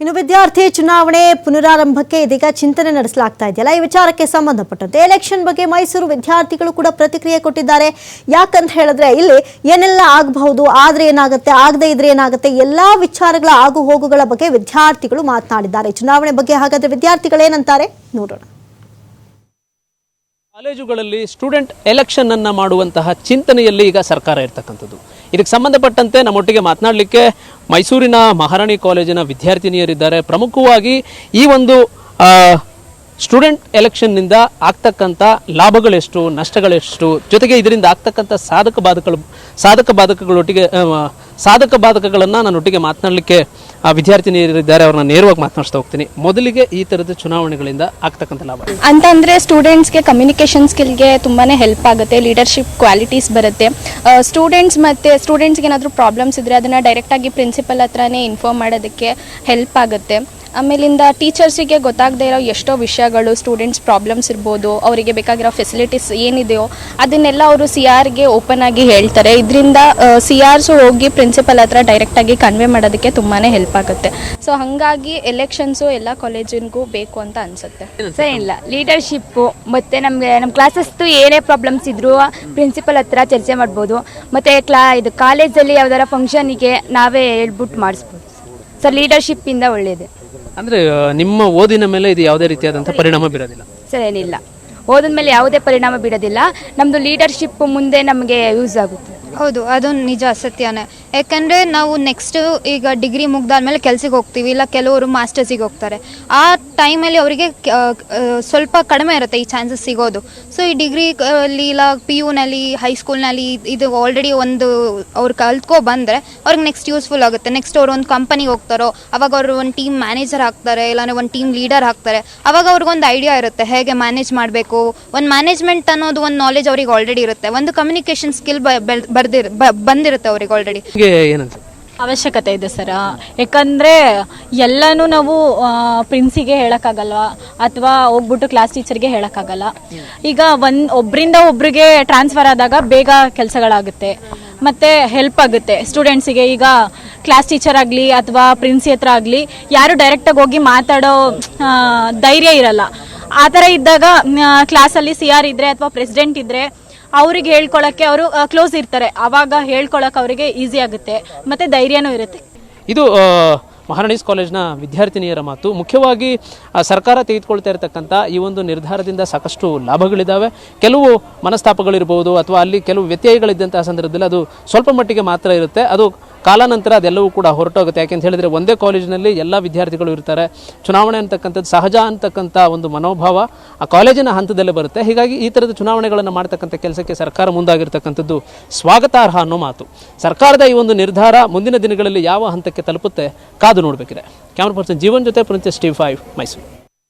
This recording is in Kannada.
ಇನ್ನು ವಿದ್ಯಾರ್ಥಿ ಚುನಾವಣೆ ಪುನರಾರಂಭಕ್ಕೆ ಇದೀಗ ಚಿಂತನೆ ನಡೆಸಲಾಗ್ತಾ ಇದೆಯಲ್ಲ, ಈ ವಿಚಾರಕ್ಕೆ ಸಂಬಂಧಪಟ್ಟಂತೆ ಎಲೆಕ್ಷನ್ ಬಗ್ಗೆ ಮೈಸೂರು ವಿದ್ಯಾರ್ಥಿಗಳು ಕೂಡ ಪ್ರತಿಕ್ರಿಯೆ ಕೊಟ್ಟಿದ್ದಾರೆ. ಯಾಕಂತ ಹೇಳಿದ್ರೆ ಇಲ್ಲಿ ಏನೆಲ್ಲ ಆಗಬಹುದು, ಆದ್ರೆ ಏನಾಗುತ್ತೆ, ಆಗದೆ ಇದ್ರೆ ಏನಾಗುತ್ತೆ, ಎಲ್ಲಾ ವಿಚಾರಗಳ ಆಗು ಹೋಗುಗಳ ಬಗ್ಗೆ ವಿದ್ಯಾರ್ಥಿಗಳು ಮಾತನಾಡಿದ್ದಾರೆ. ಚುನಾವಣೆ ಬಗ್ಗೆ ಹಾಗಾದ್ರೆ ವಿದ್ಯಾರ್ಥಿಗಳು ಏನಂತಾರೆ ನೋಡೋಣ. ಕಾಲೇಜುಗಳಲ್ಲಿ ಸ್ಟೂಡೆಂಟ್ ಎಲೆಕ್ಷನ್ ಅನ್ನು ಮಾಡುವಂತಹ ಚಿಂತನೆಯಲ್ಲಿ ಈಗ ಸರ್ಕಾರ ಇರತಕ್ಕಂಥದ್ದು. ಇದಕ್ಕೆ ಸಂಬಂಧಪಟ್ಟಂತೆ ನಮ್ಮೊಟ್ಟಿಗೆ ಮಾತನಾಡಲಿಕ್ಕೆ ಮೈಸೂರಿನ ಮಹಾರಾಣಿ ಕಾಲೇಜಿನ ವಿದ್ಯಾರ್ಥಿನಿಯರಿದ್ದಾರೆ. ಪ್ರಮುಖವಾಗಿ ಈ ಒಂದು ಸ್ಟೂಡೆಂಟ್ ಎಲೆಕ್ಷನ್ನಿಂದ ಆಗ್ತಕ್ಕಂಥ ಲಾಭಗಳೆಷ್ಟು, ನಷ್ಟಗಳೆಷ್ಟು, ಜೊತೆಗೆ ಇದರಿಂದ ಆಗ್ತಕ್ಕಂಥ ಸಾಧಕ ಬಾಧಕಗಳನ್ನು ನಾನೊಟ್ಟಿಗೆ ಮಾತನಾಡಲಿಕ್ಕೆ ವಿದ್ಯಾರ್ಥಿನಿಯರಿದ್ದಾರೆ. ಅವ್ರನ್ನ ನೇರವಾಗಿ ಮಾತನಾಡ್ತಾ ಹೋಗ್ತೀನಿ. ಮೊದಲಿಗೆ ಈ ಥರದ ಚುನಾವಣೆಗಳಿಂದ ಆಗ್ತಕ್ಕಂಥ ಲಾಭ ಅಂತಂದರೆ ಸ್ಟೂಡೆಂಟ್ಸ್ಗೆ ಕಮ್ಯುನಿಕೇಷನ್ ಸ್ಕಿಲ್ಗೆ ತುಂಬಾ ಹೆಲ್ಪ್ ಆಗುತ್ತೆ, ಲೀಡರ್ಶಿಪ್ ಕ್ವಾಲಿಟೀಸ್ ಬರುತ್ತೆ. ಸ್ಟೂಡೆಂಟ್ಸ್ಗೆ ಏನಾದರೂ ಪ್ರಾಬ್ಲಮ್ಸ್ ಇದ್ದರೆ ಅದನ್ನು ಡೈರೆಕ್ಟಾಗಿ ಪ್ರಿನ್ಸಿಪಲ್ ಹತ್ರನೇ ಇನ್ಫಾರ್ಮ್ ಮಾಡೋದಕ್ಕೆ ಹೆಲ್ಪ್ ಆಗುತ್ತೆ. ಆಮೇಲಿಂದ ಟೀಚರ್ಸಿಗೆ ಗೊತ್ತಾಗದೇ ಇರೋ ಎಷ್ಟೋ ವಿಷಯಗಳು, ಸ್ಟೂಡೆಂಟ್ಸ್ ಪ್ರಾಬ್ಲಮ್ಸ್ ಇರ್ಬೋದು, ಅವರಿಗೆ ಬೇಕಾಗಿರೋ ಫೆಸಿಲಿಟೀಸ್ ಏನಿದೆಯೋ ಅದನ್ನೆಲ್ಲ ಅವರು CRಗೆ ಓಪನ್ ಆಗಿ ಹೇಳ್ತಾರೆ. ಇದರಿಂದ CRಸು ಹೋಗಿ ಪ್ರಿನ್ಸಿಪಲ್ ಹತ್ರ ಡೈರೆಕ್ಟಾಗಿ ಕನ್ವೆ ಮಾಡೋದಕ್ಕೆ ತುಂಬಾ ಹೆಲ್ಪ್ ಆಗುತ್ತೆ. ಸೊ ಹಾಗಾಗಿ ಎಲೆಕ್ಷನ್ಸು ಎಲ್ಲ ಕಾಲೇಜಿಗೂ ಬೇಕು ಅಂತ ಅನಿಸುತ್ತೆ. ಸರಿ, ಇಲ್ಲ ಲೀಡರ್ಶಿಪ್ಪು ಮತ್ತು ನಮ್ಮ ಕ್ಲಾಸಸ್ದು ಏನೇ ಪ್ರಾಬ್ಲಮ್ಸ್ ಇದ್ದರೂ ಪ್ರಿನ್ಸಿಪಲ್ ಹತ್ರ ಚರ್ಚೆ ಮಾಡ್ಬೋದು. ಮತ್ತು ಇದು ಕಾಲೇಜಲ್ಲಿ ಯಾವ್ದಾರ ಫಂಕ್ಷನಿಗೆ ನಾವೇ ಹೇಳ್ಬಿಟ್ಟು ಮಾಡಿಸ್ಬೋದು. ಸರ್, ಲೀಡರ್ಶಿಪ್ಪಿಂದ ಒಳ್ಳೆಯದು. ಅಂದರೆ ನಿಮ್ಮ ಓದಿನ ಮೇಲೆ ಇದು ಯಾವುದೇ ರೀತಿಯಾದಂಥ ಪರಿಣಾಮ ಬೀರೋದಿಲ್ಲ? ಸರ್, ಏನಿಲ್ಲ, ಓದಿದ ಮೇಲೆ ಯಾವುದೇ ಪರಿಣಾಮ ಬೀರೋದಿಲ್ಲ. ನಮ್ಮದು ಲೀಡರ್ಶಿಪ್ ಮುಂದೆ ನಮಗೆ ಯೂಸ್ ಆಗುತ್ತೆ. ಹೌದು, ಅದು ನಿಜ, ಸತ್ಯನೇ. ಯಾಕಂದರೆ ನಾವು ನೆಕ್ಸ್ಟ್ ಈಗ ಡಿಗ್ರಿ ಮುಗ್ದಾದ್ಮೇಲೆ ಕೆಲ್ಸಕ್ಕೆ ಹೋಗ್ತೀವಿ, ಇಲ್ಲ ಕೆಲವರು ಮಾಸ್ಟರ್ಸಿಗೆ ಹೋಗ್ತಾರೆ. ಆ ಟೈಮಲ್ಲಿ ಅವರಿಗೆ ಸ್ವಲ್ಪ ಕಡಿಮೆ ಇರುತ್ತೆ ಈ ಚಾನ್ಸಸ್ ಸಿಗೋದು. ಸೊ ಈ ಡಿಗ್ರಿ ಅಲ್ಲಿ ಇಲ್ಲ PUನಲ್ಲಿ, ಹೈಸ್ಕೂಲ್ನಲ್ಲಿ ಇದು ಆಲ್ರೆಡಿ ಒಂದು ಅವ್ರು ಕಲ್ತ್ಕೊ ಬಂದರೆ ಅವ್ರಿಗೆ ನೆಕ್ಸ್ಟ್ ಯೂಸ್ಫುಲ್ ಆಗುತ್ತೆ. ನೆಕ್ಸ್ಟ್ ಅವ್ರು ಒಂದು ಕಂಪನಿಗೆ ಹೋಗ್ತಾರೋ ಅವಾಗ ಅವರು ಒಂದು ಟೀಮ್ ಮ್ಯಾನೇಜರ್ ಆಗ್ತಾರೆ, ಇಲ್ಲಾಂದರೆ ಒಂದು ಟೀಮ್ ಲೀಡರ್ ಆಗ್ತಾರೆ. ಅವಾಗ ಅವ್ರಿಗೊಂದು ಐಡಿಯಾ ಇರುತ್ತೆ ಹೇಗೆ ಮ್ಯಾನೇಜ್ ಮಾಡಬೇಕು. ಒಂದು ಮ್ಯಾನೇಜ್ಮೆಂಟ್ ಅನ್ನೋದು ಒಂದು ನಾಲೆಜ್ ಅವ್ರಿಗೆ ಆಲ್ರೆಡಿ ಇರುತ್ತೆ. ಒಂದು ಕಮ್ಯುನಿಕೇಷನ್ ಸ್ಕಿಲ್ ಬಂದಿರುತ್ತೆ ಅವ್ರಿಗೆ ಆಲ್ರೆಡಿ. ಅವಶ್ಯಕತೆ ಇದೆ ಸರ್. ಯಾಕಂದರೆ ಎಲ್ಲನೂ ನಾವು ಪ್ರಿನ್ಸಿಗೆ ಹೇಳೋಕ್ಕಾಗಲ್ಲ, ಅಥವಾ ಹೋಗ್ಬಿಟ್ಟು ಕ್ಲಾಸ್ ಟೀಚರ್ಗೆ ಹೇಳೋಕ್ಕಾಗಲ್ಲ. ಈಗ ಒಬ್ಬರಿಂದ ಒಬ್ರಿಗೆ ಟ್ರಾನ್ಸ್ಫರ್ ಆದಾಗ ಬೇಗ ಕೆಲಸಗಳಾಗುತ್ತೆ ಮತ್ತು ಹೆಲ್ಪ್ ಆಗುತ್ತೆ ಸ್ಟೂಡೆಂಟ್ಸಿಗೆ. ಈಗ ಕ್ಲಾಸ್ ಟೀಚರ್ ಆಗಲಿ ಅಥವಾ ಪ್ರಿನ್ಸಿ ಹತ್ರ ಆಗಲಿ ಯಾರು ಡೈರೆಕ್ಟಾಗಿ ಹೋಗಿ ಮಾತಾಡೋ ಧೈರ್ಯ ಇರಲ್ಲ. ಆ ಥರ ಇದ್ದಾಗ ಕ್ಲಾಸಲ್ಲಿ CR ಇದ್ದರೆ ಅಥವಾ ಪ್ರೆಸಿಡೆಂಟ್ ಇದ್ದರೆ ಅವ್ರಿಗೆ ಹೇಳ್ಕೊಳಕ್ಕೆ ಅವರು ಕ್ಲೋಸ್ ಇರ್ತಾರೆ. ಆವಾಗ ಹೇಳ್ಕೊಳಕ್ಕೆ ಅವರಿಗೆ ಈಸಿ ಆಗುತ್ತೆ ಮತ್ತು ಧೈರ್ಯನೂ ಇರುತ್ತೆ. ಇದು ಮಹಾರಾಣೀಸ್ ಕಾಲೇಜ್ನ ವಿದ್ಯಾರ್ಥಿನಿಯರ ಮಾತು. ಮುಖ್ಯವಾಗಿ ಸರ್ಕಾರ ತೆಗೆದುಕೊಳ್ತಾ ಇರತಕ್ಕಂಥ ಈ ಒಂದು ನಿರ್ಧಾರದಿಂದ ಸಾಕಷ್ಟು ಲಾಭಗಳಿದ್ದಾವೆ. ಕೆಲವು ಮನಸ್ತಾಪಗಳಿರ್ಬೋದು ಅಥವಾ ಅಲ್ಲಿ ಕೆಲವು ವ್ಯತ್ಯಯಗಳಿದ್ದಂತಹ ಸಂದರ್ಭದಲ್ಲಿ ಅದು ಸ್ವಲ್ಪ ಮಟ್ಟಿಗೆ ಮಾತ್ರ ಇರುತ್ತೆ. ಅದು ಕಾಲಾನಂತರ ಅದೆಲ್ಲವೂ ಕೂಡ ಹೊರಟೋಗುತ್ತೆ. ಯಾಕೆಂತ ಹೇಳಿದರೆ ಒಂದೇ ಕಾಲೇಜಿನಲ್ಲಿ ಎಲ್ಲ ವಿದ್ಯಾರ್ಥಿಗಳು ಇರ್ತಾರೆ. ಚುನಾವಣೆ ಅಂತಕ್ಕಂಥದ್ದು ಸಹಜ ಅಂತಕ್ಕಂಥ ಒಂದು ಮನೋಭಾವ ಆ ಕಾಲೇಜಿನ ಹಂತದಲ್ಲೇ ಬರುತ್ತೆ. ಹೀಗಾಗಿ ಈ ಥರದ ಚುನಾವಣೆಗಳನ್ನು ಮಾಡ್ತಕ್ಕಂಥ ಕೆಲಸಕ್ಕೆ ಸರ್ಕಾರ ಮುಂದಾಗಿರ್ತಕ್ಕಂಥದ್ದು ಸ್ವಾಗತಾರ್ಹ ಅನ್ನೋ ಮಾತು. ಸರ್ಕಾರದ ಈ ಒಂದು ನಿರ್ಧಾರ ಮುಂದಿನ ದಿನಗಳಲ್ಲಿ ಯಾವ ಹಂತಕ್ಕೆ ತಲುಪುತ್ತೆ ಕಾದು ನೋಡಬೇಕಿದೆ. ಕ್ಯಾಮರಾ ಪರ್ಸನ್ ಜೀವನ್ ಜೊತೆ ಪ್ರಿನ್ಸೆಸ್ TV5 ಮೈಸೂರು.